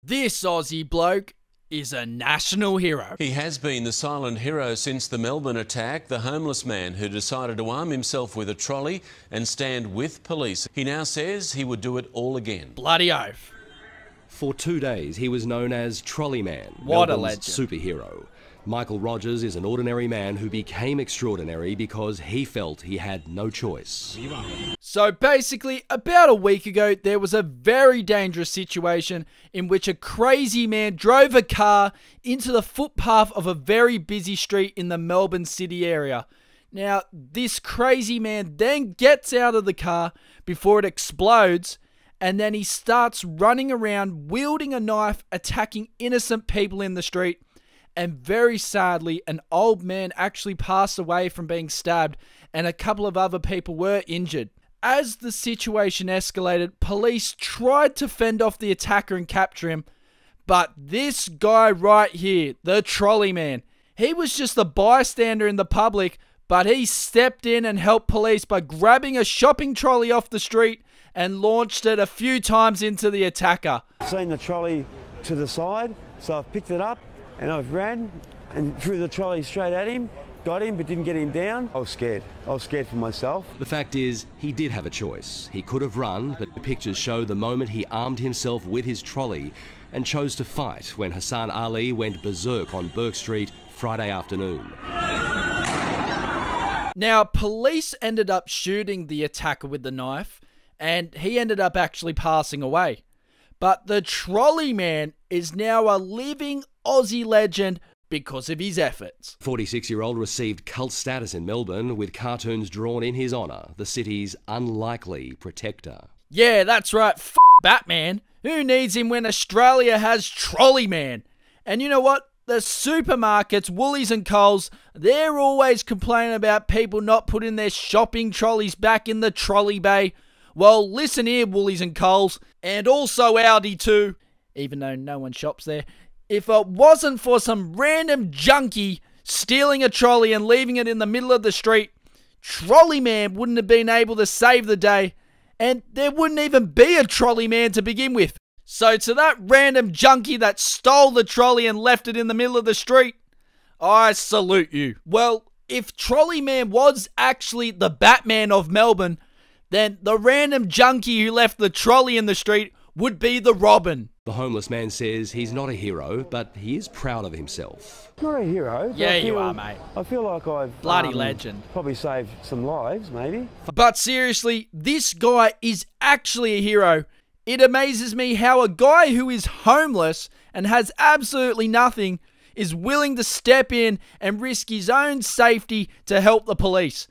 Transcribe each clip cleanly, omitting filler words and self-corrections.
This Aussie bloke is a national hero. He has been the silent hero since the Melbourne attack, the homeless man who decided to arm himself with a trolley and stand with police. He now says he would do it all again. Bloody oath. For 2 days, he was known as Trolley Man, What a Melbourne's legend. superhero. Michael Rogers is an ordinary man who became extraordinary because he felt he had no choice. So basically, about a week ago, there was a very dangerous situation in which a crazy man drove a car into the footpath of a very busy street in the Melbourne city area. Now, this crazy man then gets out of the car before it explodes, and then he starts running around wielding a knife, attacking innocent people in the street. And very sadly, an old man actually passed away from being stabbed, and a couple of other people were injured. As the situation escalated, police tried to fend off the attacker and capture him, but this guy right here, the trolley man, he was just a bystander in the public, but he stepped in and helped police by grabbing a shopping trolley off the street and launched it a few times into the attacker. Seen the trolley to the side, so I've picked it up and I've ran and threw the trolley straight at him, got him but didn't get him down. I was scared. I was scared for myself. The fact is, he did have a choice. He could have run, but the pictures show the moment he armed himself with his trolley and chose to fight when Hassan Ali went berserk on Bourke Street Friday afternoon. Now, police ended up shooting the attacker with the knife, and he ended up actually passing away. But the trolley man is now a living Aussie legend because of his efforts. 46-year-old received cult status in Melbourne with cartoons drawn in his honour, the city's unlikely protector. Yeah, that's right, f*** Batman. Who needs him when Australia has Trolley Man? And you know what? The supermarkets, Woolies and Coles, they're always complaining about people not putting their shopping trolleys back in the trolley bay. Well, listen here, Woolies and Coles, and also Aldi too, even though no one shops there. If it wasn't for some random junkie stealing a trolley and leaving it in the middle of the street, Trolley Man wouldn't have been able to save the day, and there wouldn't even be a Trolley Man to begin with. So to that random junkie that stole the trolley and left it in the middle of the street, I salute you. Well, if Trolley Man was actually the Batman of Melbourne, then the random junkie who left the trolley in the street would be the Robin. The homeless man says he's not a hero, but he is proud of himself. Not a hero. But Yeah, you are, mate. I feel like I've Bloody legend. probably saved some lives, maybe. But seriously, this guy is actually a hero. It amazes me how a guy who is homeless and has absolutely nothing is willing to step in and risk his own safety to help the police.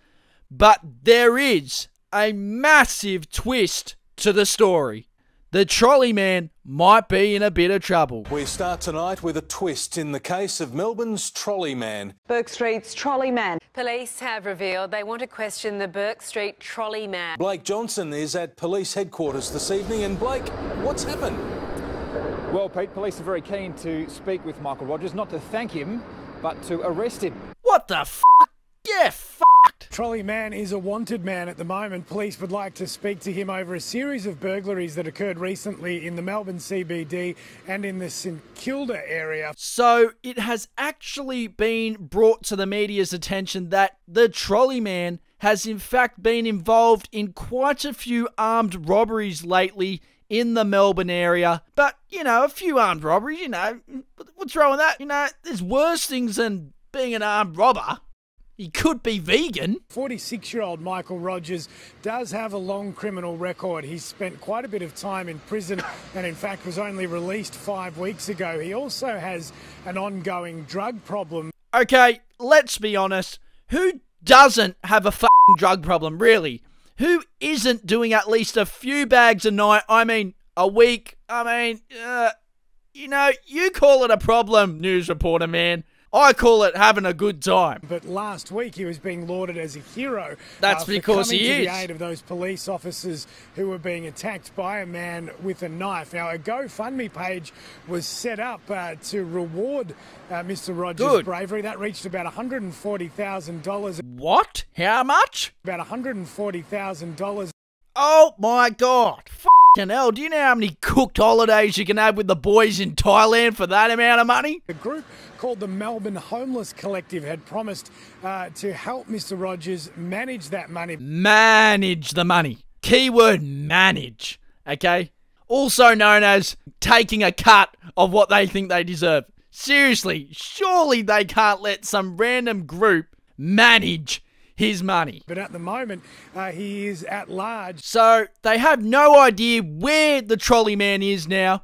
But there is a massive twist to the story. The trolley man might be in a bit of trouble. We start tonight with a twist in the case of Melbourne's trolley man. Bourke Street's trolley man. Police have revealed they want to question the Bourke Street trolley man. Blake Johnson is at police headquarters this evening. And Blake, what's happened? Well, Pete, police are very keen to speak with Michael Rogers, not to thank him, but to arrest him. What the f***? Yeah, fucked. Trolley Man is a wanted man at the moment. Police would like to speak to him over a series of burglaries that occurred recently in the Melbourne CBD and in the St Kilda area. So it has actually been brought to the media's attention that the trolley man has in fact been involved in quite a few armed robberies lately in the Melbourne area. But, you know, a few armed robberies, you know, what's wrong with that? You know, there's worse things than being an armed robber. He could be vegan. 46-year-old Michael Rogers does have a long criminal record. He's spent quite a bit of time in prison and in fact was only released 5 weeks ago. He also has an ongoing drug problem. Okay, let's be honest. Who doesn't have a fucking drug problem, really? Who isn't doing at least a few bags a night? I mean, a week? You know, you call it a problem, news reporter man. I call it having a good time. But last week he was being lauded as a hero. That's because he is. For coming to the aid of those police officers who were being attacked by a man with a knife. Now, a GoFundMe page was set up to reward Mr. Rogers' bravery. That reached about $140,000. What? How much? About $140,000. Oh my God. Hell, do you know how many cooked holidays you can have with the boys in Thailand for that amount of money? A group called the Melbourne Homeless Collective had promised to help Mr. Rogers manage that money. Manage the money. Keyword manage. Okay? Also known as taking a cut of what they think they deserve. Seriously, surely they can't let some random group manage his money. But at the moment, he is at large. So they have no idea where the trolley man is now.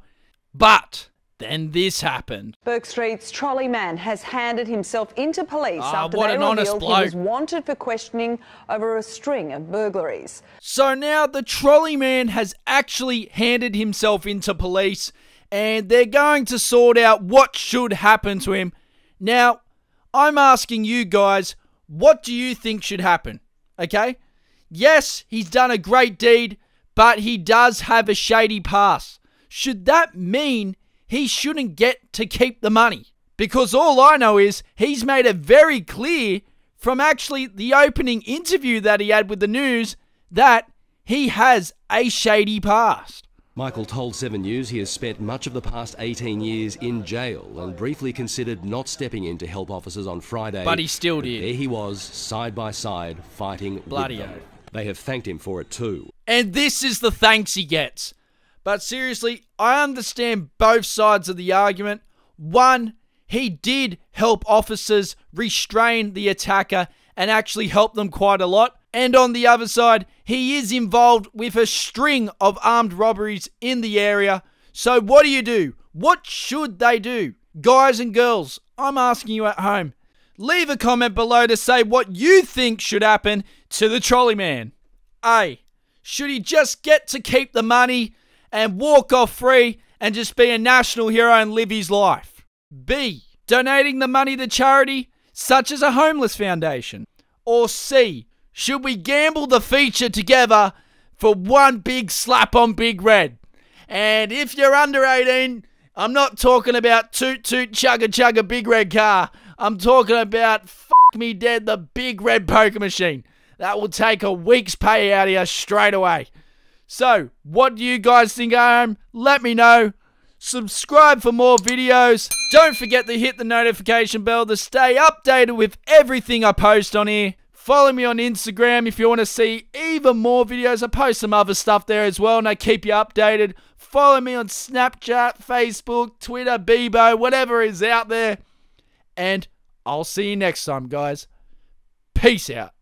But then this happened. Bourke Street's trolley man has handed himself into police after what they an honest revealed he bloke. was wanted for questioning over a string of burglaries. So now the trolley man has actually handed himself into police, and they're going to sort out what should happen to him. Now, I'm asking you guys, what do you think should happen? Okay? Yes, he's done a great deed, but he does have a shady past. Should that mean he shouldn't get to keep the money? Because all I know is he's made it very clear from actually the opening interview that he had with the news that he has a shady past. Michael told 7 News he has spent much of the past 18 years in jail and briefly considered not stepping in to help officers on Friday. But he still did. There he was, side by side, fighting Bloody with them. oath. They have thanked him for it too. And this is the thanks he gets. But seriously, I understand both sides of the argument. One, he did help officers restrain the attacker and actually help them quite a lot. And on the other side, he is involved with a string of armed robberies in the area. So what do? What should they do? Guys and girls, I'm asking you at home. Leave a comment below to say what you think should happen to the trolley man. A, should he just get to keep the money and walk off free and just be a national hero and live his life? B, donating the money to charity such as a homeless foundation? Or C, should we gamble the feature together for one big slap on Big Red? And if you're under 18, I'm not talking about toot toot chugga chugga Big Red car. I'm talking about fuck me dead the Big Red poker machine. That will take a week's pay out of you straight away. So, what do you guys think at home? Let me know. Subscribe for more videos. Don't forget to hit the notification bell to stay updated with everything I post on here. Follow me on Instagram if you want to see even more videos. I post some other stuff there as well and I keep you updated. Follow me on Snapchat, Facebook, Twitter, Bebo, whatever is out there. And I'll see you next time, guys. Peace out.